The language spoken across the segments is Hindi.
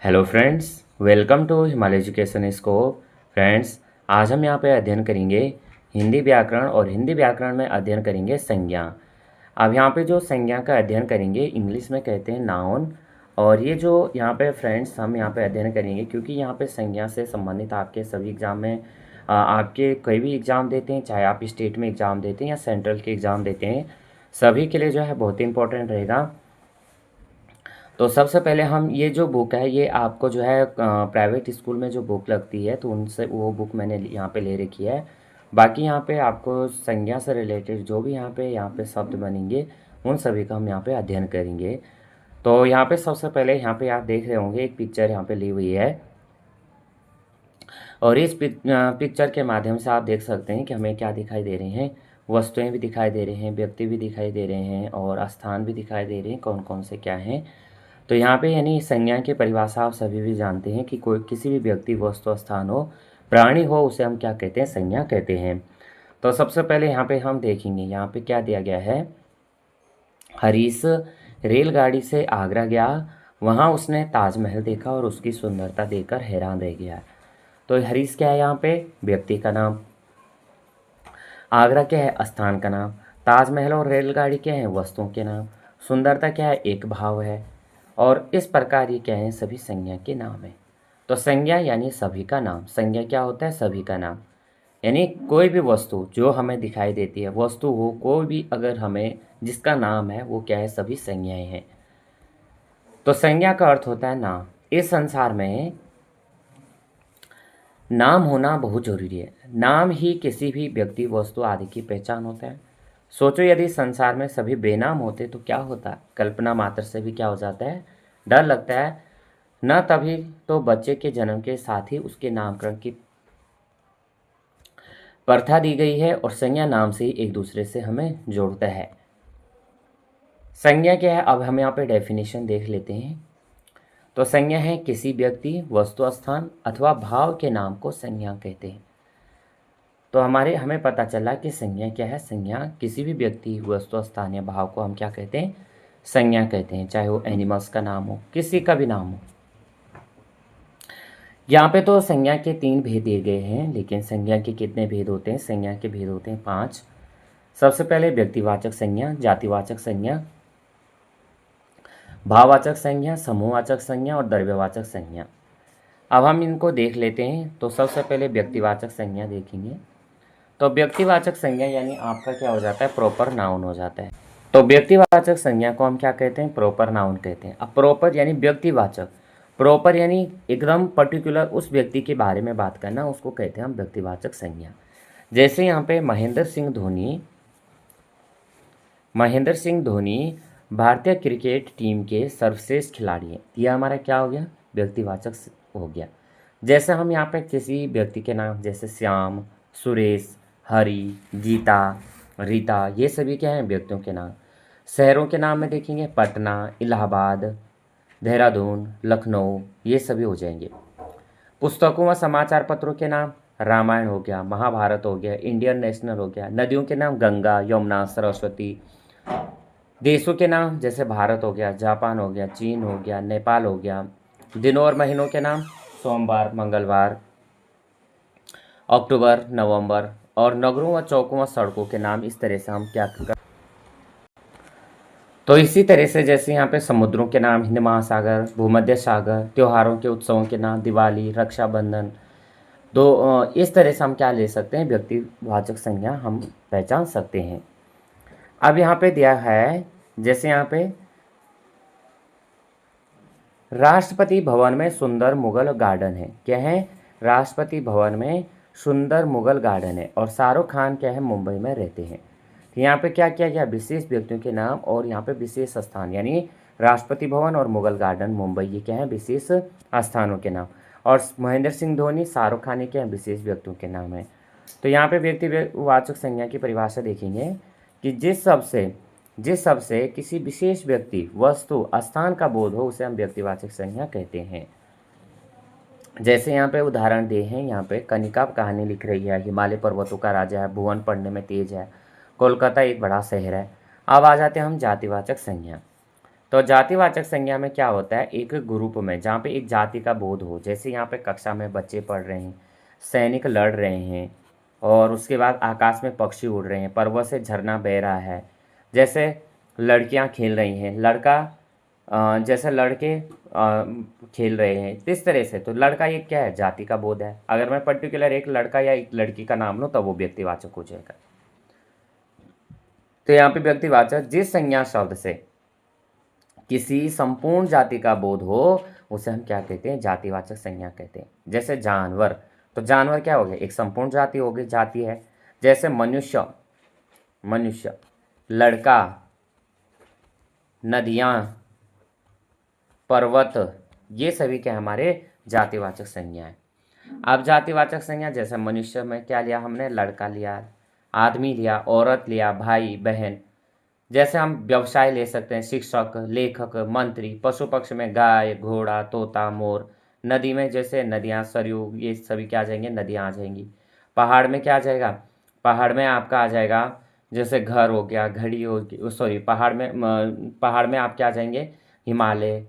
Hello friends, welcome to Himalaya education scope. Friends, आज हम यहाँ पे अध्ययन करेंगे हिंदी व्याकरण और हिंदी व्याकरण में अध्ययन करेंगे संज्ञा। अब यहाँ पे जो संज्ञा का अध्ययन करेंगे इंग्लिश में कहते हैं नाउन। और ये जो यहाँ पे फ्रेंड्स हम यहाँ पे अध्ययन करेंगे क्योंकि यहाँ पे संज्ञा से संबंधित आपके सभी एग्ज़ाम में आपके कोई भी एग्ज़ाम देते हैं, चाहे आप स्टेट में एग्ज़ाम देते हैं या सेंट्रल के एग्ज़ाम देते हैं, सभी के लिए जो है बहुत ही इंपॉर्टेंट रहेगा। तो सबसे पहले हम ये जो बुक है ये आपको जो है प्राइवेट स्कूल में जो बुक लगती है तो उनसे वो बुक मैंने यहाँ पे ले रखी है। बाकी यहाँ पे आपको संज्ञा से रिलेटेड जो भी यहाँ पे शब्द बनेंगे उन सभी का हम यहाँ पे अध्ययन करेंगे। तो यहाँ पे सबसे पहले यहाँ पे आप देख रहे होंगे एक पिक्चर यहाँ पे ली हुई है और इस पिक्चर के माध्यम से आप देख सकते हैं कि हमें क्या दिखाई दे रहे हैं। वस्तुएं भी दिखाई दे रहे हैं, व्यक्ति भी दिखाई दे रहे हैं और स्थान भी दिखाई दे रहे हैं, कौन कौन से क्या हैं। तो यहाँ पे यानी संज्ञा की परिभाषा आप सभी भी जानते हैं कि कोई किसी भी व्यक्ति, वस्तु, स्थान हो, प्राणी हो, उसे हम क्या कहते हैं, संज्ञा कहते हैं। तो सबसे पहले यहाँ पे हम देखेंगे यहाँ पे क्या दिया गया है। हरीश रेलगाड़ी से आगरा गया, वहाँ उसने ताजमहल देखा और उसकी सुंदरता देखकर हैरान रह गया। तो हरीश क्या है, यहाँ पे व्यक्ति का नाम, आगरा क्या है, स्थान का नाम, ताजमहल और रेलगाड़ी क्या है, वस्तुओं के नाम, सुंदरता क्या है, एक भाव है। और इस प्रकार ये क्या है, सभी संज्ञा के नाम है। तो संज्ञा यानी सभी का नाम। संज्ञा क्या होता है, सभी का नाम। यानी कोई भी वस्तु जो हमें दिखाई देती है, वस्तु हो कोई भी, अगर हमें जिसका नाम है वो क्या है, सभी संज्ञाएं हैं। तो संज्ञा का अर्थ होता है नाम। इस संसार में नाम होना बहुत जरूरी है। नाम ही किसी भी व्यक्ति, वस्तु आदि की पहचान होता है। सोचो यदि संसार में सभी बेनाम होते तो क्या होता। कल्पना मात्र से भी क्या हो जाता है, डर लगता है न। तभी तो बच्चे के जन्म के साथ ही उसके नामकरण की प्रथा दी गई है और संज्ञा नाम से ही एक दूसरे से हमें जोड़ता है। संज्ञा क्या है, अब हम यहाँ पे डेफिनेशन देख लेते हैं। तो संज्ञा है किसी व्यक्ति, वस्तु, स्थान अथवा भाव के नाम को संज्ञा कहते हैं। तो हमें पता चला कि संज्ञा क्या है। संज्ञा किसी भी व्यक्ति, वस्तु, स्थान या भाव को हम क्या कहते हैं, संज्ञा कहते हैं। चाहे वो एनिमल्स का नाम हो, किसी का भी नाम हो। यहाँ पे तो संज्ञा के 3 भेद दिए गए हैं, लेकिन संज्ञा के कितने भेद होते हैं, संज्ञा के भेद होते हैं 5। सबसे पहले व्यक्तिवाचक संज्ञा, जातिवाचक संज्ञा, भाववाचक संज्ञा, समूहवाचक संज्ञा और द्रव्यवाचक संज्ञा। अब हम इनको देख लेते हैं। तो सबसे पहले व्यक्तिवाचक संज्ञा देखेंगे। तो व्यक्तिवाचक संज्ञा यानी आपका क्या हो जाता है, प्रॉपर नाउन हो जाता है। तो व्यक्तिवाचक संज्ञा को हम क्या कहते हैं, प्रॉपर नाउन कहते हैं। अब प्रॉपर यानी व्यक्तिवाचक, प्रॉपर यानी एकदम पर्टिकुलर उस व्यक्ति के बारे में बात करना, उसको कहते हैं हम व्यक्तिवाचक संज्ञा। जैसे यहाँ पे महेंद्र सिंह धोनी भारतीय क्रिकेट टीम के सर्वश्रेष्ठ खिलाड़ी हैं। यह हमारा क्या हो गया, व्यक्तिवाचक हो गया। जैसे हम यहाँ पे किसी व्यक्ति के नाम, जैसे श्याम, सुरेश, हरि, गीता, रीता, ये सभी क्या हैं, व्यक्तियों के नाम। शहरों के नाम में देखेंगे पटना, इलाहाबाद, देहरादून, लखनऊ, ये सभी हो जाएंगे। पुस्तकों व समाचार पत्रों के नाम, रामायण हो गया, महाभारत हो गया, इंडियन नेशनल हो गया। नदियों के नाम, गंगा, यमुना, सरस्वती। देशों के नाम, जैसे भारत हो गया, जापान हो गया, चीन हो गया, नेपाल हो गया। दिनों और महीनों के नाम, सोमवार, मंगलवार, अक्टूबर, नवंबर। और नगरों व चौकों व सड़कों के नाम। इस तरह से हम क्या कर, तो इसी तरह से जैसे यहाँ पे समुद्रों के नाम, हिंद महासागर, भूमध्य सागर, त्योहारों के, उत्सवों के नाम, दिवाली, रक्षाबंधन। इस तरह से हम क्या ले सकते हैं, व्यक्तिवाचक संज्ञा हम पहचान सकते हैं। अब यहाँ पे दिया है, जैसे यहाँ पे राष्ट्रपति भवन में सुंदर मुगल गार्डन है। क्या है, राष्ट्रपति भवन में सुंदर मुगल गार्डन है। और शाहरुख खान क्या है, मुंबई में रहते हैं। तो यहाँ पे क्या किया गया, विशेष व्यक्तियों के नाम और यहाँ पे विशेष स्थान, यानी राष्ट्रपति भवन और मुगल गार्डन, मुंबई, ये क्या है, विशेष स्थानों के नाम। और महेंद्र सिंह धोनी, शाहरुख खान, ये क्या है, विशेष व्यक्तियों के नाम है। तो यहाँ पे व्यक्तिवाचक संज्ञा की परिभाषा देखेंगे कि जिस शब्द से किसी विशेष व्यक्ति, वस्तु, स्थान का बोध हो उसे हम व्यक्तिवाचक संज्ञा कहते हैं। जैसे यहाँ पे उदाहरण दिए हैं, यहाँ पे कनिका कहानी लिख रही है, हिमालय पर्वतों का राजा है, भुवन पढ़ने में तेज है, कोलकाता एक बड़ा शहर है। अब आ जाते हैं हम जातिवाचक संज्ञा। तो जातिवाचक संज्ञा में क्या होता है, एक ग्रुप में जहाँ पे एक जाति का बोध हो, जैसे यहाँ पे कक्षा में बच्चे पढ़ रहे हैं, सैनिक लड़ रहे हैं, और उसके बाद आकाश में पक्षी उड़ रहे हैं, पर्वत से झरना बह रहा है, जैसे लड़कियाँ खेल रही हैं, लड़का जैसे लड़के खेल रहे हैं, इस तरह से। तो लड़का ये क्या है, जाति का बोध है। अगर मैं पर्टिकुलर एक लड़का या एक लड़की का नाम लूँ तब वो व्यक्तिवाचक हो जाएगा। तो यहाँ पे व्यक्तिवाचक जिस संज्ञा शब्द से किसी संपूर्ण जाति का बोध हो उसे हम क्या कहते हैं, जातिवाचक संज्ञा कहते हैं। जैसे जानवर, तो जानवर क्या हो गया, एक संपूर्ण जाति हो गई, जाति है। जैसे मनुष्य, मनुष्य, लड़का, नदियाँ, पर्वत, ये सभी क्या हमारे जातिवाचक संज्ञा है। अब जातिवाचक संज्ञा जैसे मनुष्य में क्या लिया हमने, लड़का लिया, आदमी लिया, औरत लिया, भाई बहन। जैसे हम व्यवसाय ले सकते हैं, शिक्षक, लेखक, मंत्री। पशु पक्ष में गाय, घोड़ा, तोता, मोर। नदी में जैसे नदियाँ, सरयू, ये सभी क्या आ जाएंगे, नदियाँ आ जाएंगी। पहाड़ में क्या आ जाएगा, पहाड़ में आपका आ जाएगा जैसे घर हो गया, घड़ी होगी, सॉरी पहाड़ में आप क्या आ जाएंगे, हिमालय,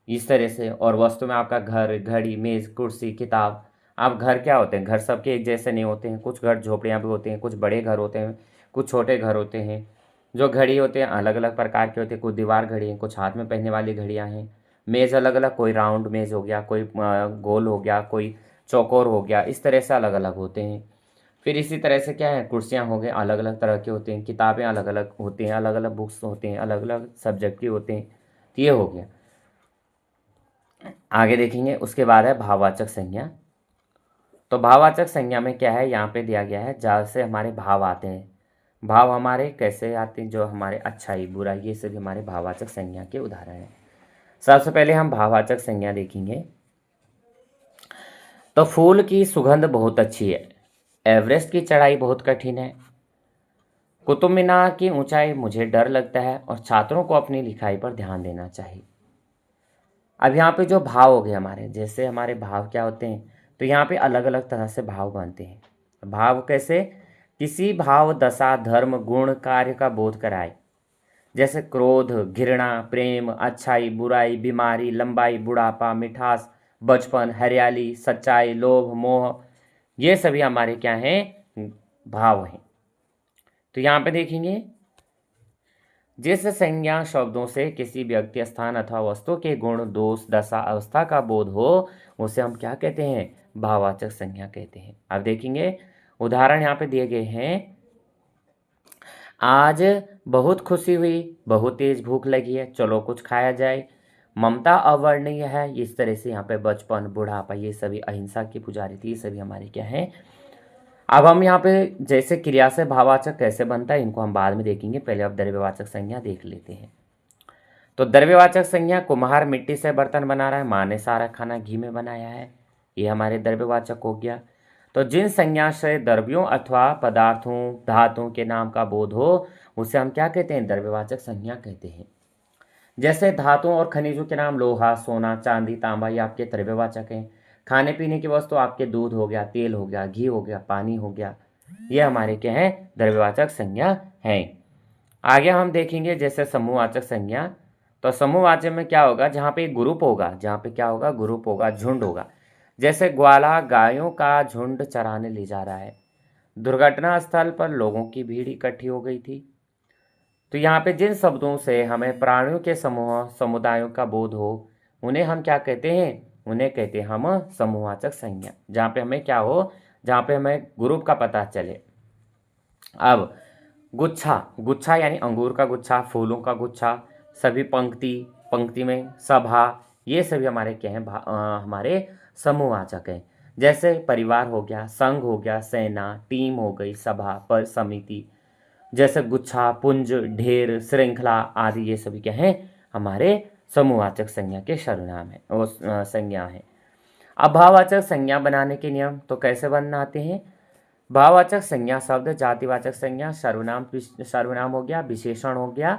इस तरह से। और वस्तु में आपका घर, घड़ी, मेज़, कुर्सी, किताब। आप घर क्या होते हैं, घर सबके एक जैसे नहीं होते हैं, कुछ घर झोपड़ियाँ भी होते हैं, कुछ बड़े घर होते हैं, कुछ छोटे घर होते हैं। जो घड़ी होते हैं अलग अलग प्रकार के होते हैं, कुछ दीवार घड़ी हैं, कुछ हाथ में पहनने वाली घड़ियाँ हैं। मेज़ अलग अलग, कोई राउंड मेज़ हो गया, कोई गोल हो गया, कोई चौकोर हो गया, इस तरह से अलग अलग होते हैं। फिर इसी तरह से क्या है, कुर्सियाँ हो गई, अलग अलग तरह की होती हैं, किताबें अलग अलग होती हैं, अलग अलग बुक्स होते हैं, अलग अलग सब्जेक्ट की होते हैं। तो ये हो गया। आगे देखेंगे, उसके बाद है भाववाचक संज्ञा। तो भाववाचक संज्ञा में क्या है, यहाँ पे दिया गया है जहाँ से हमारे भाव आते हैं। भाव हमारे कैसे आते हैं, जो हमारे अच्छाई बुराई, ये सभी हमारे भाववाचक संज्ञा के उदाहरण हैं। सबसे पहले हम भाववाचक संज्ञा देखेंगे। तो फूल की सुगंध बहुत अच्छी है, एवरेस्ट की चढ़ाई बहुत कठिन है, कुतुब मीनार की ऊंचाई मुझे डर लगता है, और छात्रों को अपनी लिखाई पर ध्यान देना चाहिए। अब यहाँ पे जो भाव हो गए हमारे, जैसे हमारे भाव क्या होते हैं, तो यहाँ पे अलग अलग तरह से भाव बनते हैं। भाव कैसे, किसी भाव, दशा, धर्म, गुण, कार्य का बोध कराए। जैसे क्रोध, घृणा, प्रेम, अच्छाई, बुराई, बीमारी, लंबाई, बुढ़ापा, मिठास, बचपन, हरियाली, सच्चाई, लोभ, मोह, ये सभी हमारे क्या हैं, भाव हैं। तो यहाँ पे देखेंगे, जिस संज्ञा शब्दों से किसी व्यक्ति, स्थान अथवा वस्तु के गुण, दोष, दशा, अवस्था का बोध हो उसे हम क्या कहते हैं, भाववाचक संज्ञा कहते हैं। अब देखेंगे उदाहरण यहाँ पे दिए गए हैं। आज बहुत खुशी हुई, बहुत तेज भूख लगी है, चलो कुछ खाया जाए। ममता अवर्णनीय है, इस तरह से यहाँ पे बचपन, बुढ़ापा, ये सभी अहिंसा की पुजारी थी, ये सभी हमारे क्या हैं। अब हम यहाँ पे जैसे क्रिया से भाववाचक कैसे बनता है इनको हम बाद में देखेंगे, पहले अब द्रव्यवाचक संज्ञा देख लेते हैं। तो द्रव्यवाचक संज्ञा, कुम्हार मिट्टी से बर्तन बना रहा है, माँ ने सारा खाना घी में बनाया है, ये हमारे द्रव्यवाचक हो गया। तो जिन संज्ञा से द्रव्यों अथवा पदार्थों, धातुओं के नाम का बोध हो उसे हम क्या कहते हैं, द्रव्यवाचक संज्ञा कहते हैं। जैसे धातुओं और खनिजों के नाम लोहा, सोना, चांदी, तांबा, ये आपके द्रव्यवाचक हैं। खाने पीने की वस्तु आपके दूध हो गया, तेल हो गया, घी हो गया, पानी हो गया, ये हमारे क्या हैं, द्रव्यवाचक संज्ञा हैं। आगे हम देखेंगे जैसे समूहवाचक संज्ञा। तो समूहवाचक में क्या होगा, जहाँ पे ग्रुप होगा, जहाँ पे क्या होगा, ग्रुप होगा, झुंड होगा। जैसे ग्वाला गायों का झुंड चराने ले जा रहा है, दुर्घटना स्थल पर लोगों की भीड़ इकट्ठी हो गई थी। तो यहाँ पे जिन शब्दों से हमें प्राणियों के समूह, समुदायों का बोध हो उन्हें हम क्या कहते हैं, उन्हें कहते हैं हम समूहवाचक संज्ञा। जहाँ पे हमें क्या हो, जहाँ पे हमें ग्रुप का पता चले। अब गुच्छा, गुच्छा यानी अंगूर का गुच्छा, फूलों का गुच्छा, सभी पंक्ति, पंक्ति में सभा, ये सभी हमारे क्या हैं, हमारे समूहवाचक हैं। जैसे परिवार हो गया, संघ हो गया, सेना, टीम हो गई, सभा, पर समिति। जैसे गुच्छा, पुंज, ढेर, श्रृंखला आदि, ये सभी क्या हैं, हमारे समूहवाचक संज्ञा के सर्वनाम है, वो संज्ञा है। अब भाववाचक संज्ञा बनाने के नियम तो कैसे बनाते हैं। भाववाचक संज्ञा शब्द जातिवाचक संज्ञा, सर्वनाम, सर्वनाम हो गया, विशेषण हो गया,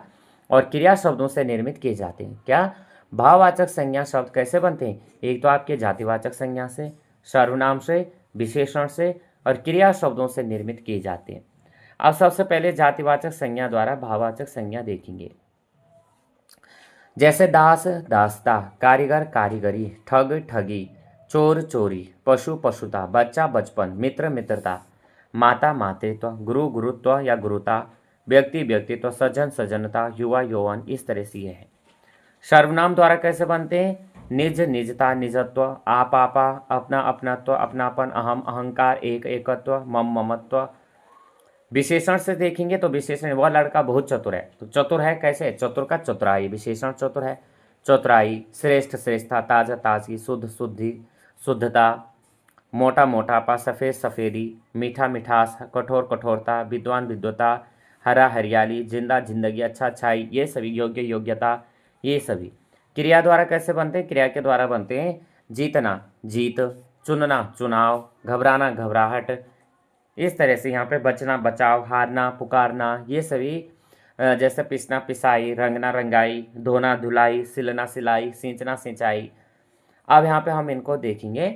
और क्रिया शब्दों से निर्मित किए जाते हैं। क्या भाववाचक संज्ञा शब्द कैसे बनते हैं, एक तो आपके जातिवाचक संज्ञा से, सर्वनाम से, विशेषण से, और क्रिया शब्दों से निर्मित किए जाते हैं। अब सबसे पहले जातिवाचक संज्ञा द्वारा भाववाचक संज्ञा देखेंगे। जैसे दास दासता, कारीगर कारीगरी, ठग ठगी, चोर चोरी, पशु पशुता, बच्चा बचपन, मित्र मित्रता, माता मातृत्व, गुरु गुरुत्व या गुरुता, व्यक्ति व्यक्तित्व, सज्जन सज्जनता, युवा यौवन, इस तरह से ये है। सर्वनाम द्वारा कैसे बनते हैं? निज निजता निजत्व, आप आपा, अपना अपनात्व अपनापन, अहम अहंकार, एक एकत्व, मम ममत्व। विशेषण से देखेंगे तो विशेषण वह लड़का बहुत चतुर है, तो चतुर है कैसे? चतुर का चतुराई, विशेषण चतुर है। चतुराई, श्रेष्ठ श्रेष्ठता, ताजा ताजगी, शुद्ध शुद्धि शुद्धता, मोटा मोटापा, सफ़ेद सफ़ेदी, मीठा मिठास, कठोर कठोरता, विद्वान विद्वता, हरा हरियाली, जिंदा जिंदगी, अच्छा अच्छाई, ये सभी, योग्य योग्यता, ये सभी। क्रिया द्वारा कैसे बनते हैं? क्रिया के द्वारा बनते हैं जीतना जीत, चुनना चुनाव, घबराना घबराहट, इस तरह से यहाँ पे बचना बचाव, हारना पुकारना, ये सभी जैसे पिसना पिसाई, रंगना रंगाई, धोना धुलाई, सिलना सिलाई, सींचना सिंचाई। अब यहाँ पे हम इनको देखेंगे।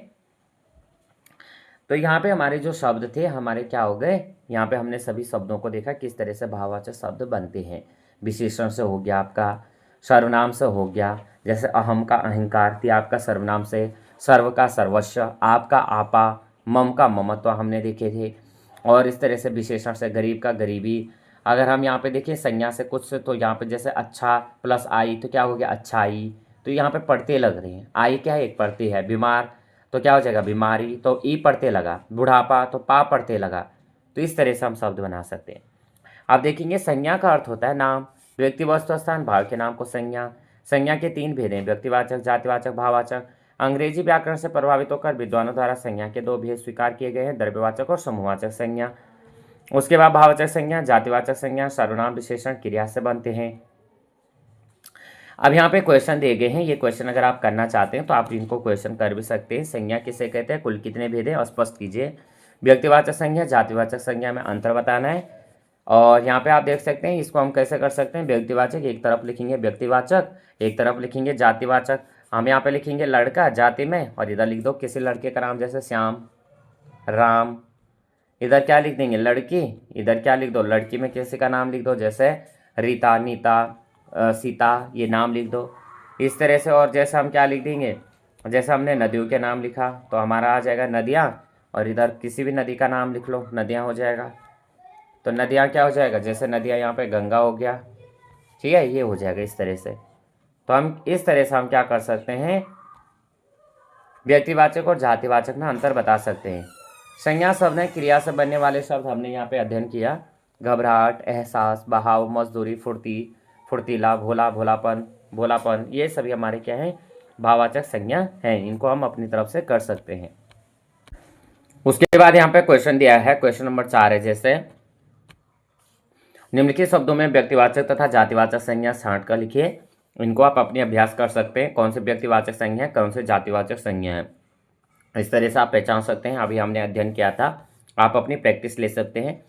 तो यहाँ पे हमारे जो शब्द थे हमारे क्या हो गए, यहाँ पे हमने सभी शब्दों को देखा किस तरह से भाववाचक शब्द बनते हैं। विशेषण से हो गया आपका, सर्वनाम से हो गया, जैसे अहम का अहंकार, त्याग का सर्वनाम से, सर्व का सर्वस्व, आपका आपा, मम का ममत्व हमने देखे थे। और इस तरह से विशेषण से गरीब का गरीबी। अगर हम यहाँ पे देखें संज्ञा से कुछ से, तो यहाँ पे जैसे अच्छा प्लस आई तो क्या हो गया? अच्छाई। तो यहाँ पे पढ़ते लग रहे हैं, आई क्या है? एक पढ़ते है। बीमार तो क्या हो जाएगा? बीमारी। तो ई पढ़ते लगा। बुढ़ापा तो पा पढ़ते लगा। तो इस तरह से हम शब्द बना सकते हैं। आप देखेंगे संज्ञा का अर्थ होता है नाम, व्यक्ति वस्तु स्थान भाव के नाम को संज्ञा। संज्ञा के 3 भेद हैं, व्यक्तिवाचक, जातिवाचक, भाववाचक। अंग्रेजी व्याकरण से प्रभावित होकर विद्वानों द्वारा संज्ञा के 2 भेद स्वीकार किए गए हैं, द्रव्यवाचक और समूहवाचक संज्ञा। उसके बाद भाववाचक संज्ञा, जातिवाचक संज्ञा, सर्वनाम विशेषण क्रिया से बनते हैं। अब यहाँ पे क्वेश्चन दिए गए हैं, ये क्वेश्चन अगर आप करना चाहते हैं तो आप इनको क्वेश्चन कर भी सकते हैं। संज्ञा किसे कहते हैं, कुल कितने भेद हैं, स्पष्ट कीजिए। व्यक्तिवाचक संज्ञा, जातिवाचक संज्ञा में अंतर बताना है। और यहाँ पे आप देख सकते हैं इसको हम कैसे कर सकते हैं। व्यक्तिवाचक एक तरफ लिखेंगे व्यक्तिवाचक, एक तरफ लिखेंगे जातिवाचक। हम यहाँ पे लिखेंगे लड़का जाति में, और इधर लिख दो किसी लड़के का नाम, जैसे श्याम, राम। इधर क्या लिख देंगे? लड़की। इधर क्या लिख दो? लड़की में किसी का नाम लिख दो, जैसे रीता, नीता, सीता, ये नाम लिख दो इस तरह से। और जैसे हम क्या लिख देंगे, जैसे हमने नदियों के नाम लिखा तो हमारा आ जाएगा नदियाँ, और इधर किसी भी नदी का नाम लिख लो, नदियाँ हो जाएगा। तो नदियाँ क्या हो जाएगा? जैसे नदियाँ यहाँ पे गंगा हो गया, ठीक है, ये हो जाएगा इस तरह से। तो हम इस तरह से हम क्या कर सकते हैं, व्यक्तिवाचक और जातिवाचक में अंतर बता सकते हैं। संज्ञा शब्द है, क्रिया से बनने वाले शब्द हमने यहाँ पे अध्ययन किया। घबराहट, एहसास, बहाव, मजदूरी, फुर्ती, फुर्तीला, भोला, भोलापन, ये सभी हमारे क्या हैं? भाववाचक संज्ञा हैं। इनको हम अपनी तरफ से कर सकते हैं। उसके बाद यहाँ पे क्वेश्चन दिया है, क्वेश्चन नंबर 4 है, जैसे निम्नलिखित शब्दों में व्यक्तिवाचक तथा जातिवाचक संज्ञा छांट कर लिखिए। इनको आप अपने अभ्यास कर सकते हैं, कौन से व्यक्तिवाचक संज्ञा है, कौन से जातिवाचक संज्ञा है। इस तरह से आप पहचान सकते हैं। अभी हमने अध्ययन किया था, आप अपनी प्रैक्टिस ले सकते हैं।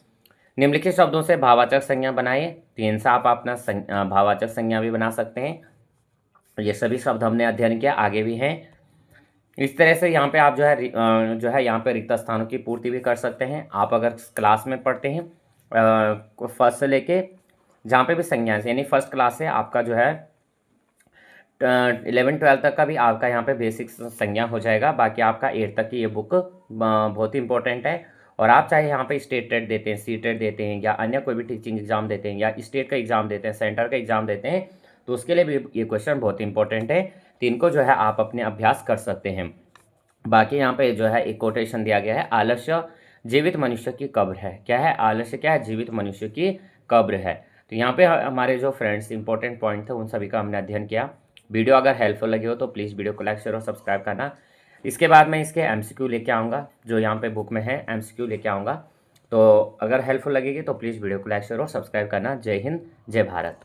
निम्नलिखित शब्दों से भाववाचक संज्ञा बनाइए, तो इनसे आप अपना भाववाचक संज्ञा भी बना सकते हैं। ये सभी शब्द हमने अध्ययन किया, आगे भी हैं। इस तरह से यहाँ पे आप जो है यहाँ पे रिक्त स्थानों की पूर्ति भी कर सकते हैं। आप अगर क्लास में पढ़ते हैं फर्स्ट से लेके जहाँ पे भी संज्ञा से, यानी फर्स्ट क्लास से आपका जो है 11-12 तक का भी आपका यहाँ पे बेसिक संज्ञा हो जाएगा। बाकी आपका 8 तक की ये बुक बहुत ही इंपॉर्टेंट है। और आप चाहे यहाँ पे स्टेट टेट देते हैं, सी टेट देते हैं, या अन्य कोई भी टीचिंग एग्जाम देते हैं, या स्टेट का एग्जाम देते हैं, सेंटर का एग्जाम देते हैं, तो उसके लिए भी ये क्वेश्चन बहुत इंपॉर्टेंट है। तो इनको जो है आप अपने अभ्यास कर सकते हैं। बाकी यहाँ पे जो है एक कोटेशन दिया गया है, आलस्य जीवित मनुष्य की कब्र है। क्या है? आलस्य क्या है? जीवित मनुष्य की कब्र है। तो यहाँ पे हमारे जो फ्रेंड्स इंपॉर्टेंट पॉइंट थे उन सभी का हमने अध्ययन किया। वीडियो अगर हेल्पफुल लगी हो तो प्लीज़ वीडियो को लाइक शेयर और सब्सक्राइब करना। इसके बाद मैं इसके MCQ लेके आऊँगा, जो यहाँ पे बुक में है MCQ लेके आऊँगा। तो अगर हेल्पफुल लगेगी तो प्लीज़ वीडियो को लाइक शेयर और सब्सक्राइब करना। जय हिंद, जय भारत।